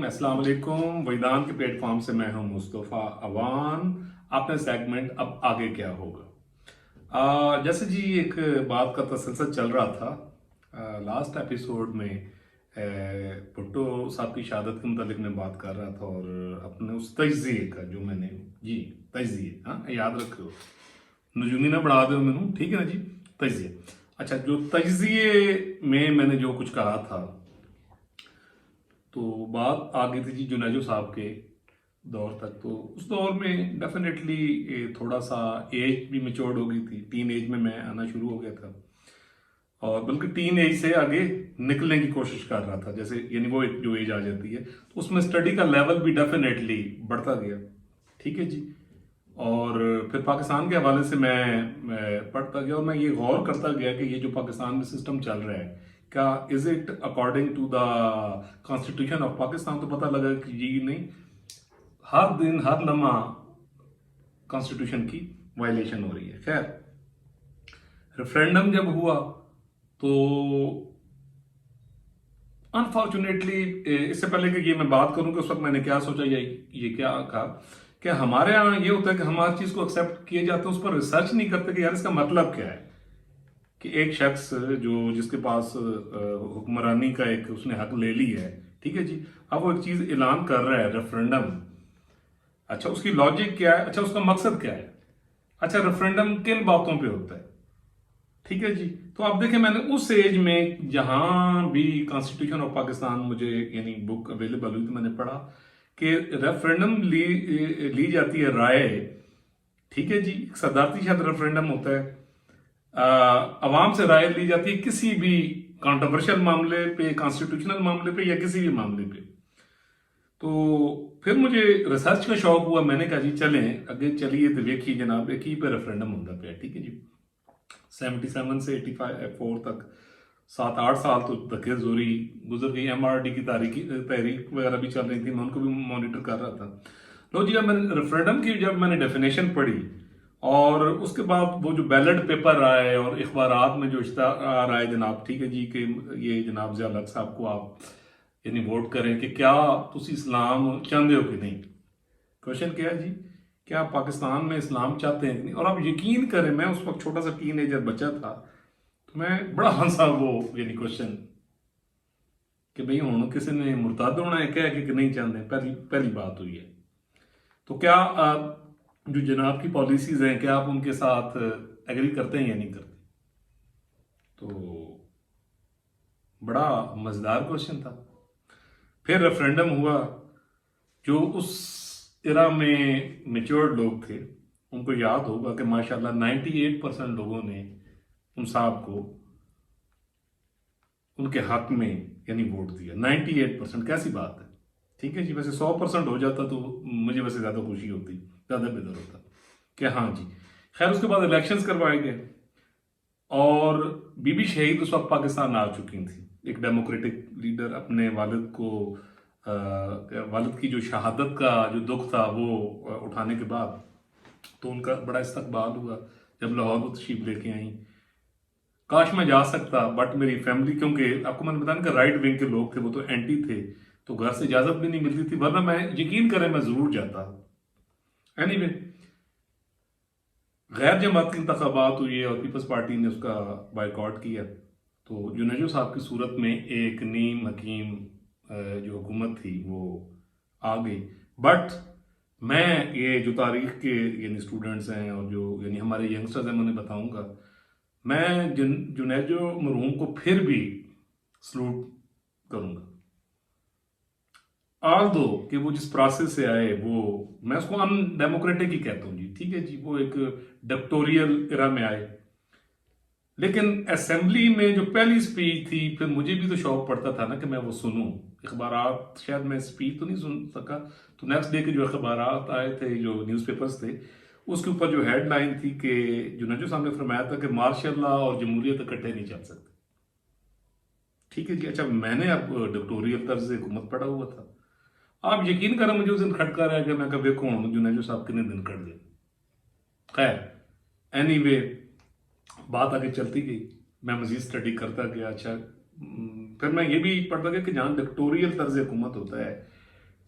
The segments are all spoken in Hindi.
अस्सलाम वालेकुम। वेदांत के प्लेटफॉर्म से मैं हूं मुस्तफ़ा अवान। आपने सेगमेंट अब आगे क्या होगा। जैसे जी एक बात का तसलसल चल रहा था। लास्ट एपिसोड में भुट्टो साहब की शहादत के मुतालिक मैं बात कर रहा था और अपने उस तजिए का जो मैंने जी तजिए, हाँ याद रखो, नजूमी ना बढ़ा दो मैनू, ठीक है ना जी। तजिए, अच्छा, जो तजिए में मैंने जो कुछ कहा था, तो बात आ गई थी जी जुनेजो साहब के दौर तक। तो उस दौर में डेफिनेटली थोड़ा सा एज भी मेच्योर्ड हो गई थी, टीन एज में मैं आना शुरू हो गया था और बल्कि टीन एज से आगे निकलने की कोशिश कर रहा था। जैसे यानी वो एक जो एज आ जाती है तो उसमें स्टडी का लेवल भी डेफिनेटली बढ़ता गया, ठीक है जी। और फिर पाकिस्तान के हवाले से मैं पढ़ता गया और मैं ये गौर करता गया कि ये जो पाकिस्तान में सिस्टम चल रहा है, क्या is it according to the constitution of Pakistan. तो पता लगा कि जी नहीं, हर दिन हर लम्हा कॉन्स्टिट्यूशन की वायलेशन हो रही है। खैर, रेफरेंडम जब हुआ तो अनफॉर्चुनेटली, इससे पहले कि ये मैं बात करूं कि उस वक्त मैंने क्या सोचा या ये क्या कहा, कि हमारे यहाँ ये होता है कि हम हर चीज को एक्सेप्ट किए जाते हैं, उस पर रिसर्च नहीं करते कि यार इसका मतलब क्या है। कि एक शख्स जो जिसके पास हुक्मरानी का एक उसने हक ले ली है, ठीक है जी, अब वो एक चीज ऐलान कर रहा है, रेफरेंडम। अच्छा, उसकी लॉजिक क्या है, अच्छा उसका मकसद क्या है, अच्छा रेफरेंडम किन बातों पे होता है, ठीक है जी। तो आप देखें, मैंने उस एज में जहां भी कॉन्स्टिट्यूशन ऑफ पाकिस्तान मुझे यानी बुक अवेलेबल हुई तो मैंने पढ़ा कि रेफरेंडम ली जाती है राय, ठीक है जी, एक सदारती शायद रेफरेंडम होता है। अवाम से राय ली जाती है किसी भी कंट्रोवर्शियल मामले पे, कॉन्स्टिट्यूशनल मामले पे या किसी भी मामले पे। तो फिर मुझे रिसर्च का शौक हुआ, मैंने कहा जी चलें अगे चलिए तो देखिए जनाब एक ही पे रेफरेंडम होता पे, ठीक है जी। 77 से 84 तक 7-8 साल तो धक्के जोरी गुजर गई। एमआरडी की तहरीक वगैरह भी चल रही थी, मैं उनको भी मॉनिटर कर रहा था। लो जी, जब मैंने रेफरेंडम की जब मैंने डेफिनेशन पढ़ी और उसके बाद वो जो बैलेट पेपर आए और अखबारात में जो इश्तहार आए जनाब, ठीक है जी, कि ये जनाब ज़िया हक साहब को आप यानी वोट करें कि क्या तुम इस्लाम चाहते हो कि नहीं। क्वेश्चन क्या है जी, क्या आप पाकिस्तान में इस्लाम चाहते हैं कि नहीं। और आप यकीन करें, मैं उस वक्त छोटा सा टीनेजर बच्चा था, तो मैं बड़ा हंसा वो यानी क्वेश्चन कि भाई हूँ किसी ने मुर्ताद होना है क्या कि नहीं चाहते। पहली पहली बात हुई है। तो क्या जो जनाब की पॉलिसीज हैं, क्या आप उनके साथ एग्री करते हैं या नहीं करते। तो बड़ा मजेदार क्वेश्चन था। फिर रेफरेंडम हुआ। जो उस इरा में मेच्योर्ड लोग थे उनको याद होगा कि माशाल्लाह 98% लोगों ने उन साहब को उनके हक में यानी वोट दिया। 98%, कैसी बात है, ठीक है जी। वैसे 100% हो जाता तो मुझे वैसे ज़्यादा खुशी होती, ज़्यादा बेहतर होता कि हाँ जी। खैर, उसके बाद इलेक्शंस करवाए गए और बीबी शहीद उस वक्त पाकिस्तान आ चुकी थी, एक डेमोक्रेटिक लीडर। अपने वालिद को वालिद की जो शहादत का जो दुख था वो उठाने के बाद तो उनका बड़ा इस्तकबाल हुआ जब लाहौर को तशरीफ लेके आई। काश मैं जा सकता, बट मेरी फैमिली, क्योंकि आपको मैंने बताया कि राइट विंग के लोग थे, वो तो एंटी थे, तो घर से इजाजत भी नहीं मिलती थी, वरना मैं यकीन करें मैं जरूर जाता। एनीवे, गैर जमाती इंतखाबात हुई है और पीपल्स पार्टी ने उसका बाइकआउट किया। तो जुनेजो साहब की सूरत में एक नीम हकीम जो हुकूमत थी वो आ गई। बट मैं ये जो तारीख के यानी स्टूडेंट्स हैं और जो यानी हमारे यंगस्टर्स हैं, मैं उन्हें बताऊंगा, मैं जुनेजो मरहूम को फिर भी सलूट करूंगा। ऑल दो कि वो जिस प्रोसेस से आए वो मैं उसको अनडेमोक्रेटिक ही कहता हूँ जी, ठीक है जी। वो एक डिक्टोरियल इरा में आए, लेकिन असेंबली में जो पहली स्पीच थी, फिर मुझे भी तो शौक पड़ता था ना कि मैं वो सुनूं। अखबारात, शायद मैं स्पीच तो नहीं सुन सका, तो नेक्स्ट डे के जो अखबारात आए थे, जो न्यूज़पेपर्स थे, उसके ऊपर जो हेडलाइन थी कि जुनेजो साहब ने फरमाया था कि मार्शल लॉ और जमहूरियत इकट्ठे नहीं चल सकते, ठीक है जी। अच्छा, मैंने अब डिक्टोरियल तर्ज से हुकूमत पड़ा हुआ था। आप यकीन करें, मुझे उस दिन खटका रहा है कि मैं कभी देखो जुनेजो साहब कितने दिन कट गए। खैर, एनीवे, बात आगे चलती गई, मैं मजीद स्टडी करता गया। अच्छा, फिर मैं ये भी पढ़ता गया कि जहाँ डिक्टोरियल तर्ज हुकूमत होता है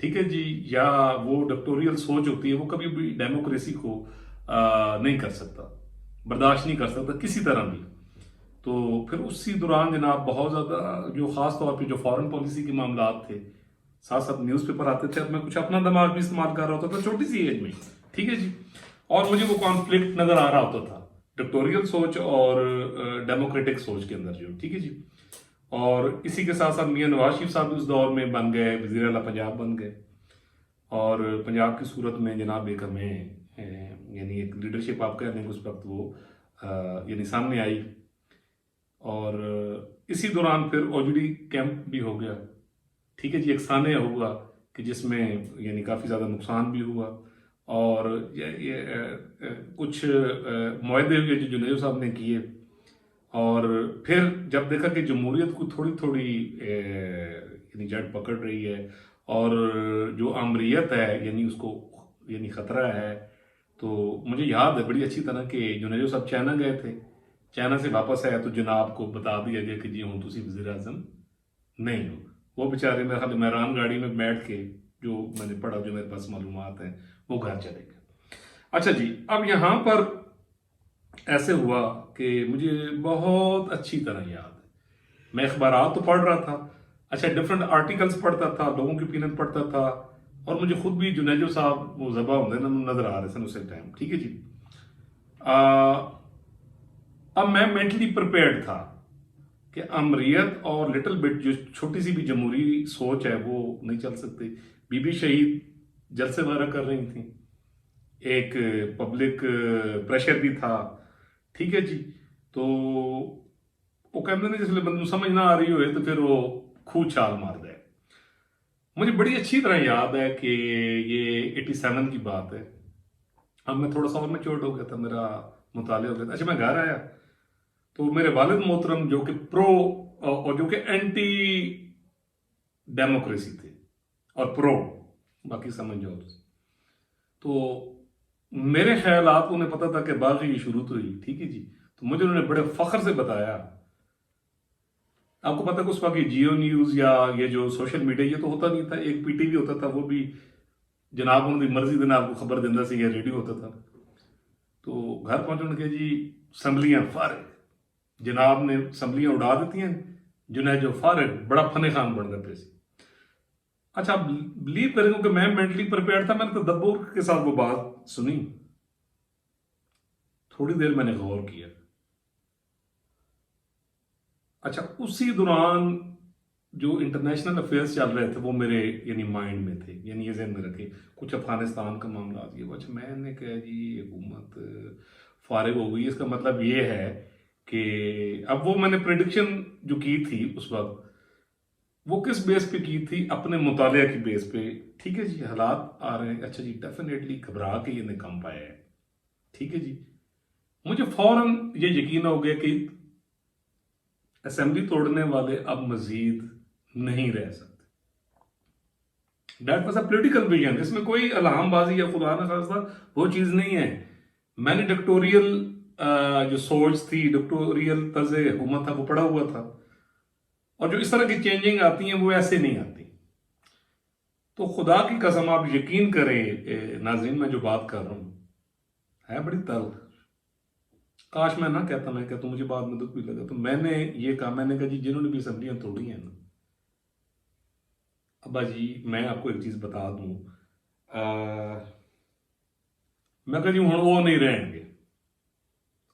ठीक है जी, या वो डिक्टेटोरियल सोच होती है, वो कभी भी डेमोक्रेसी को नहीं कर सकता, बर्दाश्त नहीं कर सकता किसी तरह भी। तो फिर उसी दौरान जनाब बहुत ज़्यादा जो ख़ास तौर पे जो फॉरेन पॉलिसी के मामलात थे, साथ साथ न्यूज़पेपर आते थे, अब मैं कुछ अपना दिमाग भी इस्तेमाल कर रहा होता था छोटी सी एज में, ठीक है जी। और मुझे वो कॉन्फ्लिक्ट नज़र आ रहा होता था डिक्टेटोरियल सोच और डेमोक्रेटिक सोच के अंदर जो, ठीक है जी। और इसी के साथ साथ मियां नवाज शरीफ साहब भी उस दौर में बन गए, वज़ीर आला पंजाब बन गए। और पंजाब की सूरत में जनाब एक हमें यानी एक लीडरशिप आप कह लेंगे उस वक्त वो यानी सामने आई। और इसी दौरान फिर ओजडी कैंप भी हो गया, ठीक है जी, एक सान्य हुआ कि जिसमें यानी काफ़ी ज़्यादा नुकसान भी हुआ। और ये कुछ मुआहदे हुए जो जुनेजो साहब ने किए। और फिर जब देखा कि जमहूरियत को थोड़ी थोड़ी यानी जड़ पकड़ रही है और जो आमरीत है यानी उसको यानी खतरा है, तो मुझे याद है बड़ी अच्छी तरह कि जुनेजो साहब चाइना गए थे। चाइना से वापस आया तो जनाब को बता दिया गया कि जी हूँ तुसी वज़ीर आज़म नहीं हो। वो बेचारे मेरे ख्याल मेहरान गाड़ी में बैठ के, जो मैंने पढ़ा, जो मेरे पास मालूमात है, वो घर चले गए। अच्छा जी, अब यहाँ पर ऐसे हुआ कि मुझे बहुत अच्छी तरह याद है, मैं अखबारात तो पढ़ रहा था, अच्छा डिफरेंट आर्टिकल्स पढ़ता था, लोगों की ओपिनियन पढ़ता था, और मुझे खुद भी जुनेजो साहब वो जबा होंगे ना नजर आ रहे थे उस टाइम, ठीक है जी। आ, अब मैं मेंटली प्रिपेयर्ड था कि अमरीयत और लिटिल बिट जो छोटी सी भी जमहूरी सोच है वो नहीं चल सकती। बीबी शहीद जलसे वगैरह कर रही थी, एक पब्लिक प्रेशर भी था, ठीक है जी। तो वो कहते ने जिसले बंद समझ ना आ रही हो तो फिर वो खूब छाल मार दे। मुझे बड़ी अच्छी तरह याद है कि ये 87 की बात है। अब मैं थोड़ा सा और मैच्योर्ड हो गया था, मेरा मुताले हो गया था। अच्छा मैं घर आया तो मेरे वालिद मोहतरम जो कि प्रो और जो कि एंटी डेमोक्रेसी थे और प्रो, बाकी समझ जाओ तो मेरे ख्यालात उन्हें पता था कि बागी की शुरू तो हुई, ठीक है जी। तो मुझे उन्होंने बड़े फख्र से बताया, आपको पता है कि उस वक्त ये जियो न्यूज या ये जो सोशल मीडिया ये तो होता नहीं था, एक पीटीवी होता था, वो भी जनाब उनकी मर्जी देना आपको खबर देना से ये रेडियो होता था। तो घर पहुंचे उनके जी असम्बलियां फारिग, जनाब ने असम्बलियां उड़ा देती हैं, जुनेद जो फारिग बड़ा फने खान बन गए थे। अच्छा आप बिलीव करेंगे कि मैं मेंटली प्रिपेयर था, मैंने तो दब्बूर के साथ वो बात सुनी, थोड़ी देर मैंने गौर किया। अच्छा उसी दौरान जो इंटरनेशनल अफेयर्स चल रहे थे वो मेरे यानी माइंड में थे, यानी ये जहन में रखे कुछ अफगानिस्तान का मामला आ गया। अच्छा मैंने कहा जी हुकूमत फारिग हो गई, इसका मतलब ये है कि अब वो मैंने प्रिडिक्शन जो की थी उस वक्त वो किस बेस पे की थी, अपने मुतालिया की बेस पे, ठीक है जी। हालात आ रहे हैं, अच्छा जी डेफिनेटली घबरा के ये निकम पाया है, ठीक है जी। मुझे फौरन ये यकीन हो गया कि असेंबली तोड़ने वाले अब मजीद नहीं रह सकते। That was a political vision, इसमें कोई अल्हामबाजी या खुदा ना खास्ता वो चीज नहीं है। मैंने डिक्टोरियल जो सोच थी, डिक्टोरियल तर्ज हुकूमत था वो पढ़ा हुआ था, और जो इस तरह की चेंजिंग आती हैं वो ऐसे नहीं आती। तो खुदा की कसम आप यकीन करें नाज़रीन, मैं जो बात कर रहा हूं है बड़ी तल्ख। काश मैं ना कहता, मैं कहता मुझे बाद में दुख भी लगा। तो मैंने ये कहा, मैंने कहा जी जिन्होंने भी असम्बलियां तोड़ी हैं ना, अब्बा जी मैं आपको एक चीज बता दूं, मैं कहा जी हूं वो नहीं रहेंगे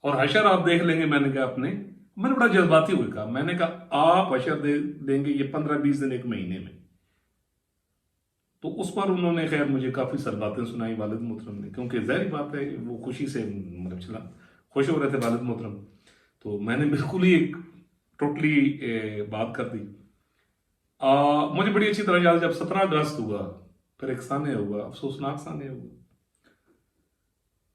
और हशर आप देख लेंगे। मैंने कहा अपने, मैंने बड़ा जज्बाती हुए कहा, मैंने कहा आप हशर देंगे ये 15-20 दिन एक महीने में। तो उस पर उन्होंने खैर मुझे काफी सरबातें सुनाई वालिद मोहतरम ने, क्योंकि जाहिर बात है वो खुशी से मतलब चला खुश हो रहे थे वालिद मोहतरम। तो मैंने बिल्कुल ही एक टोटली बात कर दी। मुझे बड़ी अच्छी तरह याद है जब 17 अगस्त हुआ, फिर एक सान्य हुआ, अफसोसनाक सान्य हुआ।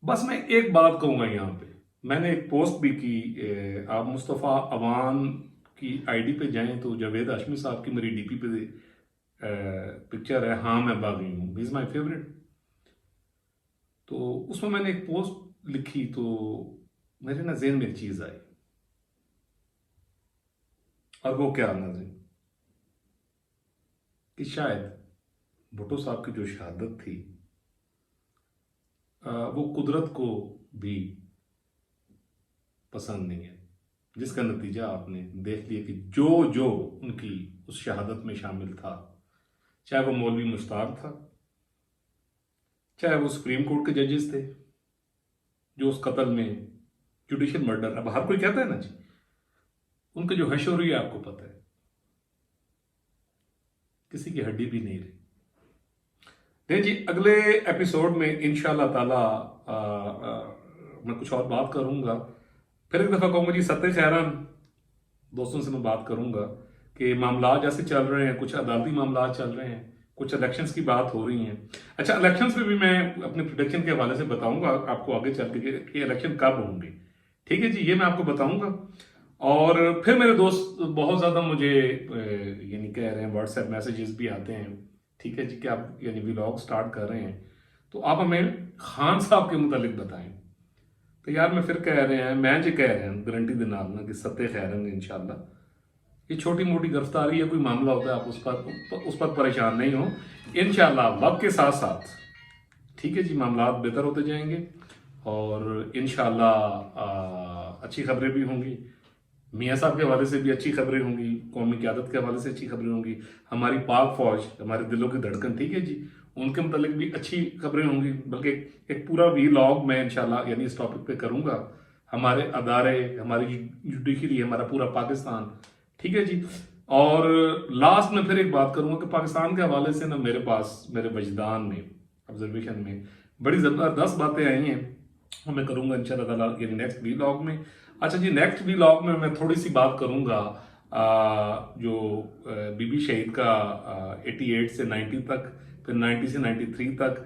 बस मैं एक बात कहूंगा यहाँ पे, मैंने एक पोस्ट भी की, आप मुस्तफ़ा अवान की आईडी पे जाएं तो जावेद हाशमी साहब की मेरी डीपी पे पिक्चर है, हाँ मैं बागी हूँ, इज माई फेवरेट। तो उसमें मैंने एक पोस्ट लिखी तो मेरे ना जेहन में एक चीज आई, और वो क्या नाज़रीन, कि शायद भुट्टो साहब की जो शहादत थी वो कुदरत को भी पसंद नहीं है, जिसका नतीजा आपने देख लिया कि जो जो उनकी उस शहादत में शामिल था, चाहे वो मौलवी मुश्ताक था, चाहे वो सुप्रीम कोर्ट के जजेस थे जो उस कत्ल में जुडिशियल मर्डर, अब हर कोई कहता है ना जी, उनके जो हश हो रही है आपको पता है, किसी की हड्डी भी नहीं रही। नहीं जी, अगले एपिसोड में इंशाल्लाह ताला मैं कुछ और बात करूंगा। फिर एक दफ़ा कहूँगा जी, सत्य खैरान दोस्तों से मैं बात करूंगा कि मामला जैसे चल रहे हैं, कुछ अदालती मामला चल रहे हैं, कुछ इलेक्शंस की बात हो रही है। अच्छा, इलेक्शंस पे भी मैं अपने प्रोडिक्शन के हवाले से बताऊंगा आपको आगे चल के कि इलेक्शन कब होंगे। ठीक है जी, ये मैं आपको बताऊंगा। और फिर मेरे दोस्त बहुत ज़्यादा मुझे यानी कह रहे हैं, व्हाट्सएप मैसेजेस भी आते हैं, ठीक है जी, कि आप यानी व्लॉग स्टार्ट कर रहे हैं तो आप हमें खान साहब के मुतालिक बताएं। तो यार मैं फिर कह रहे हैं, मैं जो कह रहे हैं गारंटी दे नाल ना कि सत्य खैरन इंशाल्लाह, ये छोटी मोटी गिरफ्तारी या कोई मामला होता है, आप उस पर परेशान नहीं हो। इंशाल्लाह वक्त के साथ साथ ठीक है जी, मामला बेहतर होते जाएंगे और इंशाल्लाह अच्छी खबरें भी होंगी, मियाँ साहब के हवाले से भी अच्छी खबरें होंगी, कौमी क़यादत के हवाले से अच्छी खबरें होंगी, हमारी पाक फौज, हमारे दिलों की धड़कन, ठीक है जी, उनके मतलब भी अच्छी खबरें होंगी। बल्कि एक पूरा वीलॉग मैं इंशाल्लाह यानी इस टॉपिक पे करूंगा, हमारे अदारे, हमारी जुडिशरी, हमारा पूरा पाकिस्तान, ठीक है जी। और लास्ट में फिर एक बात करूंगा कि पाकिस्तान के हवाले से ना मेरे पास, मेरे वजदान में, ऑब्जर्वेशन में बड़ी ज़बरदस्त बातें आई हैं, वो मैं करूंगा इंशाल्लाह ताला यानी नेक्स्ट वीलॉग में। अच्छा जी, नेक्स्ट वीलॉग में मैं थोड़ी सी बात करूंगा जो बीबी शहीद का 88 से 90 तक, फिर 90 से 93 तक,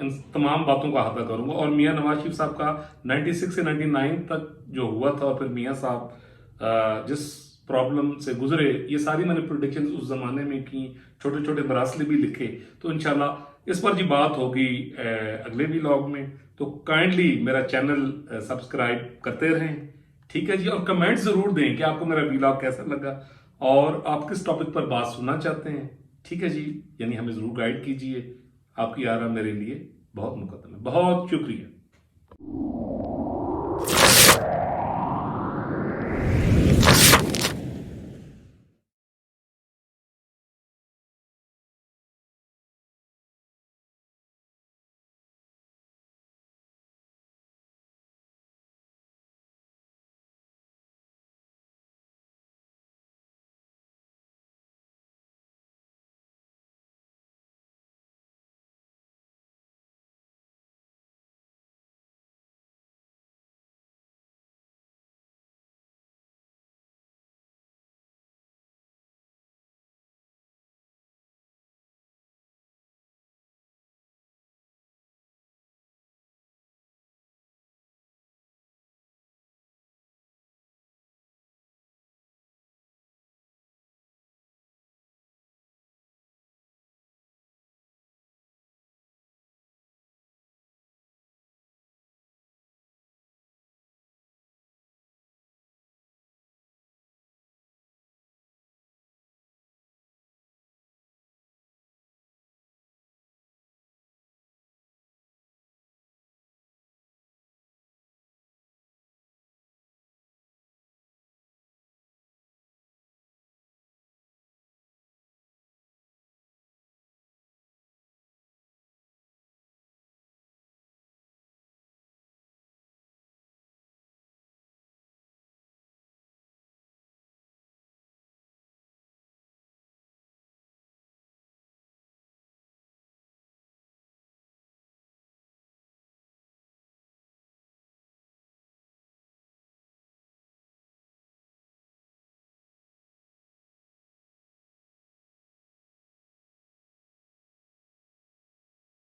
इन तमाम बातों का अहाता करूंगा। और मियाँ नवाज शरीफ साहब का 96 से 99 तक जो हुआ था, और फिर मियाँ साहब जिस प्रॉब्लम से गुजरे, ये सारी मैंने प्रोडिक्शन उस जमाने में की, छोटे छोटे मरासले भी लिखे। तो इंशाल्लाह इस पर जी बात होगी अगले व्लॉग में। तो काइंडली मेरा चैनल सब्सक्राइब करते रहें, ठीक है जी, और कमेंट जरूर दें कि आपको मेरा व्लॉग कैसा लगा और आप किस टॉपिक पर बात सुनना चाहते हैं, ठीक है जी, यानी हमें जरूर गाइड कीजिए। आपकी आरा मेरे लिए बहुत मुकद्दम है। बहुत शुक्रिया।